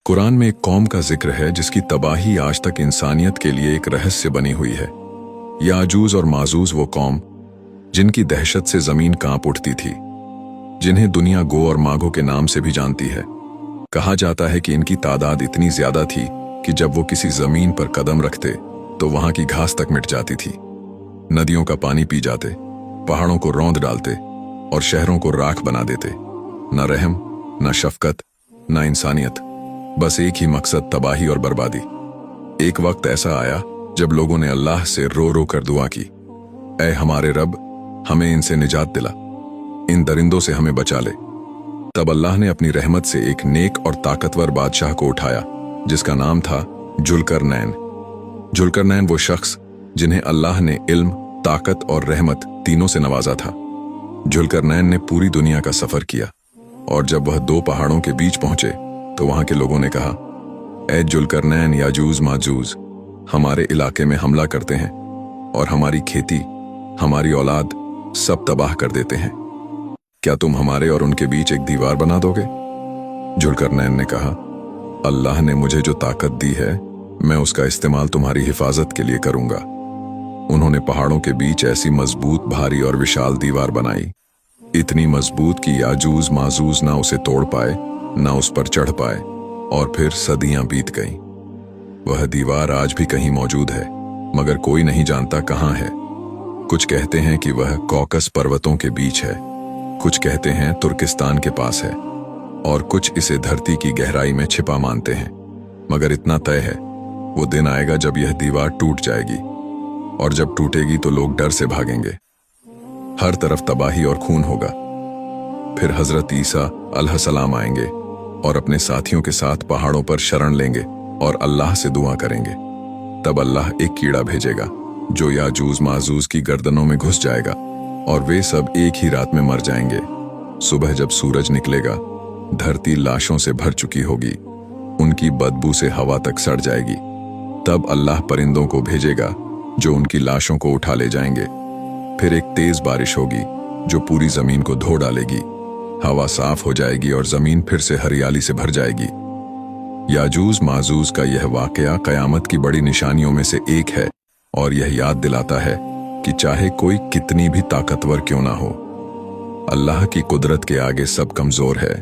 कुरान में एक कौम का जिक्र है जिसकी तबाही आज तक इंसानियत के लिए एक रहस्य बनी हुई है। याजूज और माजूज वो कौम जिनकी दहशत से जमीन कांप उठती थी, जिन्हें दुनिया गो और मागो के नाम से भी जानती है। कहा जाता है कि इनकी तादाद इतनी ज्यादा थी कि जब वो किसी जमीन पर कदम रखते तो वहां की घास तक मिट जाती थी। नदियों का पानी पी जाते, पहाड़ों को रौंद डालते और शहरों को राख बना देते। न रहम, न शफकत, न इंसानियत, बस एक ही मकसद, तबाही और बर्बादी। एक वक्त ऐसा आया जब लोगों ने अल्लाह से रो रो कर दुआ की, ऐ हमारे रब, हमें इनसे निजात दिला, इन दरिंदों से हमें बचा ले। तब अल्लाह ने अपनी रहमत से एक नेक और ताकतवर बादशाह को उठाया जिसका नाम था जुल्करनैन। जुल्करनैन वो शख्स जिन्हें अल्लाह ने इल्म, ताकत और रहमत तीनों से नवाजा था। जुल्करनैन ने पूरी दुनिया का सफर किया और जब वह दो पहाड़ों के बीच पहुंचे तो वहां के लोगों ने कहा, ऐ जुल्करनैन, याजूज माजूज हमारे इलाके में हमला करते हैं और हमारी खेती, हमारी औलाद सब तबाह कर देते हैं। क्या तुम हमारे और उनके बीच एक दीवार बना दोगे? जुल्करनैन ने कहा, अल्लाह ने मुझे जो ताकत दी है मैं उसका इस्तेमाल तुम्हारी हिफाजत के लिए करूंगा। उन्होंने पहाड़ों के बीच ऐसी मजबूत, भारी और विशाल दीवार बनाई, इतनी मजबूत कि याजूज माजूज ना उसे तोड़ पाए, ना उस पर चढ़ पाए। और फिर सदियां बीत गईं। वह दीवार आज भी कहीं मौजूद है, मगर कोई नहीं जानता कहां है। कुछ कहते हैं कि वह कॉकस पर्वतों के बीच है, कुछ कहते हैं तुर्किस्तान के पास है, और कुछ इसे धरती की गहराई में छिपा मानते हैं। मगर इतना तय है, वो दिन आएगा जब यह दीवार टूट जाएगी, और जब टूटेगी तो लोग डर से भागेंगे। हर तरफ तबाही और खून होगा। फिर हजरत ईसा अलैहिस्सलाम आएंगे और अपने साथियों के साथ पहाड़ों पर शरण लेंगे और अल्लाह से दुआ करेंगे। तब अल्लाह एक कीड़ा भेजेगा जो याजूज माजूज की गर्दनों में घुस जाएगा और वे सब एक ही रात में मर जाएंगे। सुबह जब सूरज निकलेगा, धरती लाशों से भर चुकी होगी, उनकी बदबू से हवा तक सड़ जाएगी। तब अल्लाह परिंदों को भेजेगा जो उनकी लाशों को उठा ले जाएंगे। फिर एक तेज बारिश होगी जो पूरी जमीन को धो डालेगी। हवा साफ हो जाएगी और जमीन फिर से हरियाली से भर जाएगी। याजूज माजूज का यह वाकया कयामत की बड़ी निशानियों में से एक है और यह याद दिलाता है कि चाहे कोई कितनी भी ताकतवर क्यों ना हो, अल्लाह की कुदरत के आगे सब कमजोर है।